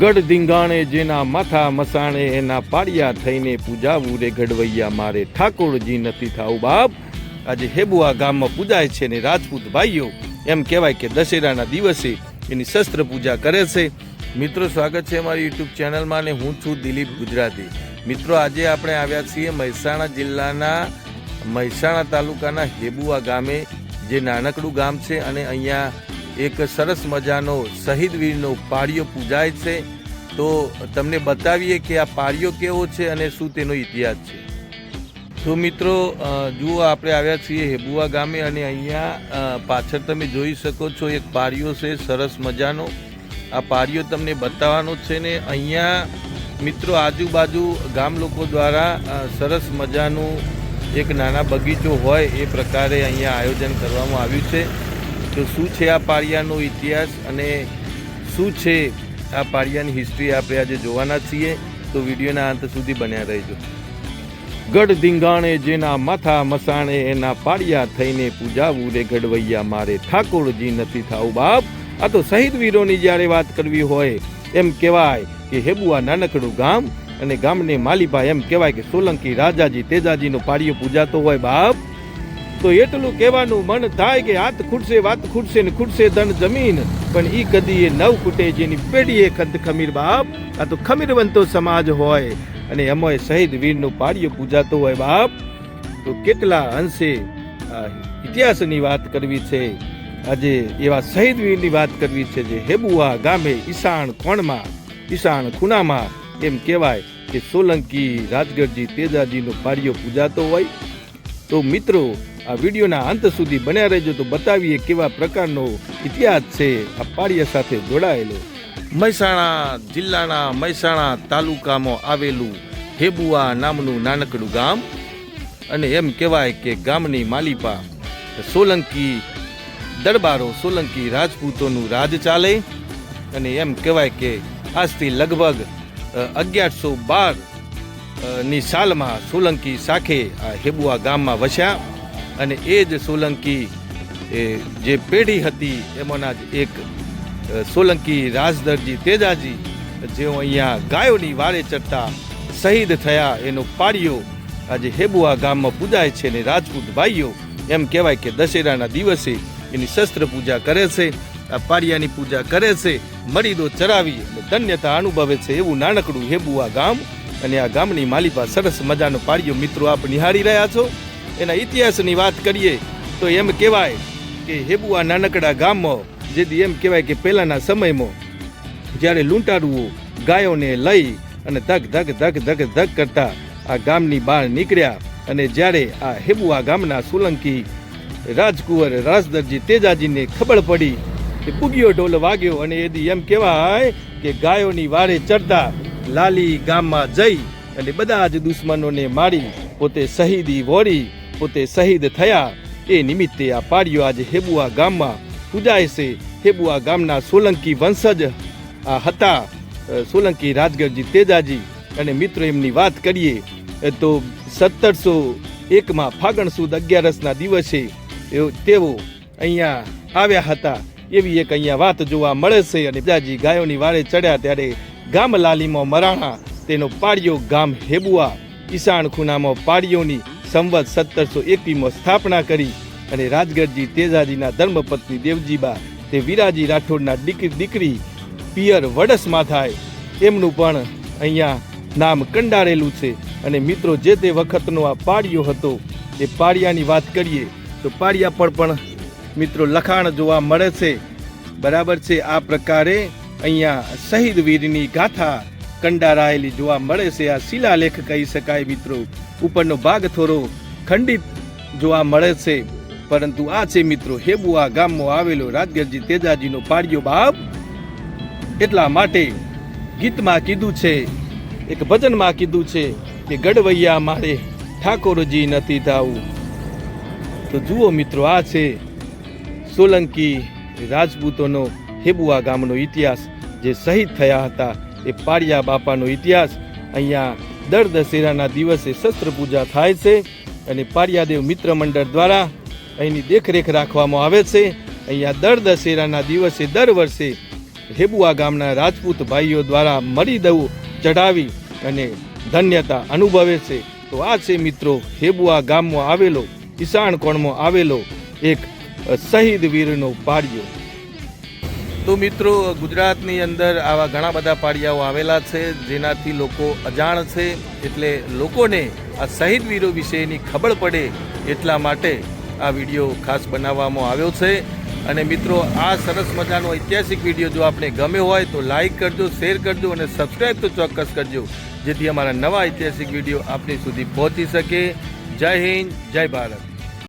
ગઢ ધીંગાણે જેના માથા મસાણે એના પાડિયા થઈને પૂજાવું રે ઘડવૈયા મારે ઠાકોરજી નથી થાવું બાપ। આજે હેબુઆ ગામમાં પૂજાય છે ને રાજપૂત ભાઈઓ એમ કહેવાય કે દશેરાના દિવસે એની શસ્ત્ર પૂજા કરે છે। મિત્રો સ્વાગત છે અમારી યુટ્યુબ ચેનલમાં ને હું છું દિલીપ ગુજરાતી। મિત્રો આજે આપણે આવ્યા છીએ મહેસાણા જિલ્લાના મહેસાણા તાલુકાના હેબુઆ ગામે, જે નાનકડું ગામ છે અને અહીંયા એક સરસ મજાનો શહીદ વીરનો પાળિયો પૂજાય છે। તો તમને બતાવીએ કે આ પાળિયો કેવો છે અને શું તેનો ઇતિહાસ છે। તો મિત્રો જુઓ, આપણે આવ્યા છીએ હેબુઆ ગામે અને અહીંયા પાછળ તમે જોઈ શકો છો એક પાળિયો છે સરસ મજાનો। આ પાળિયો તમને બતાવવાનો છે ને અહીંયા મિત્રો આજુબાજુ ગામ લોકો દ્વારા સરસ મજાનું એક નાના બગીચો હોય એ પ્રકારે અહીંયા આયોજન કરવામાં આવ્યું છે। તો શું છે આ પાળિયાનો ઇતિહાસ અને શું છે આ પાળિયાની હિસ્ટ્રી આપણે આજે જોવાના છીએ। તો વિડીયોના અંત સુધી બન્યા રહેજો। ગઢ ધીંગાણે જેના માથા મસાણે એના પાળિયા થઈને પૂજાવું રે ઘડવૈયા મારે ઠાકોરજી નથી થાવું બાપ। આ તો શહીદ વીરોની જ્યારે વાત કરવી હોય એમ કહેવાય કે હેબુઆ નાનકડું ગામ અને ગામને માલીભાઈ એમ કહેવાય કે સોલંકી રાજાજી તેજાજીનો પાળિયો પૂજાતો હોય બાપ। તો એટલું કહેવાનું મન થાય કે હાથ ખૂટશે વાત ખૂટશે ને ખૂટશે ધન જમીન, પણ ઈ કદી એ નવ ખૂટે જેની પેઢીએ ખંત ખમીર બાપ। આ તો ખમીરવંતો સમાજ હોય અને એમાં શહીદ વીરનો પાળિયો પૂજાતો હોય બાપ। તો કેટલા અંશે ઇતિહાસની વાત કરવી છે, આજે એવા શહીદ વીરની વાત કરવી છે જે હેબુઆ ગામે ઈશાન કોણમાં ઈશાન ખૂણામાં એમ કહેવાય કે સોલંકી રાજગઢજી તેજાજીનો પાળિયો પૂજાતો હોય। તો મિત્રો આ વિડીયોના અંત સુધી બન્યા રહેજો તો બતાવીએ કેવા પ્રકારનો ઇતિહાસ છે આ પાળિયા સાથે જોડાયેલો। મહેસાણા જિલ્લાના મહેસાણા તાલુકામાં આવેલું હેબુઆ નામનું નાનકડું ગામ અને એમ કહેવાય કે ગામની માલિપા સોલંકી દરબારો સોલંકી રાજપૂતોનું રાજ ચાલે અને એમ કહેવાય કે આજથી લગભગ 1112 ની સાલમાં સોલંકી શાખે આ હેબુઆ ગામમાં વસ્યા અને એ જ સોલંકી જે પેઢી હતી એમાંના જ એક સોલંકી રાજદરજી તેજાજી, જેઓ અહીંયા ગાયોની વારે ચડતા શહીદ થયા, એનો પાળિયો આજે હેબુઆ ગામમાં પૂજાય છે ને રાજપૂત ભાઈઓ એમ કહેવાય કે દશેરાના દિવસે એની શસ્ત્ર પૂજા કરે છે, આ પાળિયાની પૂજા કરે છે, મરીદો ચરાવી ધન્યતા અનુભવે છે એવું નાનકડું હેબુઆ ગામ અને આ ગામની માલિપા સરસ મજાનો પાળિયો મિત્રો આપ નિહાળી રહ્યા છો। એના ઇતિહાસની વાત કરીએ તો એમ કહેવાય કે હેબુઆ નાનકડા ગામમાં જેથી એમ કહેવાય કે પહેલાંના સમયમાં જ્યારે લૂંટારુઓ ગાયોને લઈ અને ધક ધક ધક ધક ધક કરતા આ ગામની બહાર નીકળ્યા અને જ્યારે આ હેબુઆ ગામના સોલંકી રાજકુંવર રાજદરજી તેજાજીને ખબર પડી કે બુગીયો ઢોલ વાગ્યો અને એથી એમ કહેવાય કે ગાયોની વારે ચડતા લાલી ગામમાં જઈ અને બધા જ દુશ્મનોને મારી પોતે શહીદી વોરી પોતે શહીદ થયા। એ નિમિત્તે આ પાળિયો આજે હેબુઆ ગામમાં પૂજાય છે। હેબુઆ ગામના સોલંકી વંશજ હતા સોલંકી રાજગઢજી તેજાજી અને મિત્રો એમની વાત કરીએ તો 1701માં ફાગણ સુદ 11ના દિવસે તેઓ અહીંયા આવ્યા હતા એવી એક અહીંયા વાત જોવા મળે છે। અને તેજાજી ગાયોની વારે ચડ્યા ત્યારે ગામ લાલીમાં મરાણા તેનો પાળિયો ગામ હેબુઆ ઈશાન ખૂણામાં પાળિયોની સંવત 1721માં સ્થાપના કરી અને રાજગઢજી તેજાજીના ધર્મપત્ની દેવજીબા તે વીરાજી રાઠોડના દીકરી પિયર વડસમાં થાય એમનું પણ અહીંયા નામ કંડારેલું છે। અને મિત્રો જે તે વખતનો આ પાળિયો હતો એ પાળિયાની વાત કરીએ તો પાળિયા પર પણ મિત્રો લખાણ જોવા મળે છે, બરાબર છે। આ પ્રકારે અહીંયા શહીદ વીરની ગાથા કંડારાયેલી જોવા મળે છે। આ શિલાલેખ કહી શકાય મિત્રો, ઉપરનો ભાગ થોડો ખંડિત જોવા મળે છે, પરંતુ આ છે મિત્રો હેબુઆ ગામમાં આવેલો રાજગઢજી તેજાજીનો પાળિયો બાપ। એટલા માટે ગીતમાં કીધું છે, એક ભજનમાં કીધું છે કે ગઢવૈયા મારે ઠાકોરજી નથી થાવું। તો જુઓ મિત્રો, આ છે સોલંકી રાજપૂતોનો હેબુઆ ગામનો ઇતિહાસ, જે શહીદ થયા હતા એ પાળિયા બાપાનો ઇતિહાસ। અહીંયા દર દશેરાના દિવસે શસ્ત્ર પૂજા થાય છે અને પાળિયાદેવ મિત્ર મંડળ દ્વારા અહીંની દેખરેખ રાખવામાં આવે છે। અહીંયા દર દશેરાના દિવસે દર વર્ષે હેબુઆ ગામના રાજપૂત ભાઈઓ દ્વારા મરી દવું ચઢાવી અને ધન્યતા અનુભવે છે. તો આ છે મિત્રો હેબુઆ ગામમાં આવેલો ઈશાન કોણમાં આવેલો એક શહીદ વીરનો પાળિયો. તો મિત્રો ગુજરાતની અંદર આવા ઘણા બધા પાળિયાઓ આવેલા છે જેનાથી લોકો અજાણ છે, એટલે લોકોને આ શહીદ વીરો વિશેની ખબર પડે એટલા માટે આ વિડીયો ખાસ બનાવવામાં આવ્યો છે. અને મિત્રો આ સરસ મજાનો ઐતિહાસિક વિડીયો જો આપણે ગમ્યો હોય તો લાઈક કરજો, શેર કરજો અને સબસ્ક્રાઈબ તો ચોક્કસ કરજો, જેથી અમારા નવા ઐતિહાસિક વિડીયો આપણી સુધી પહોંચી શકે. જય હિન્દ, જય ભારત.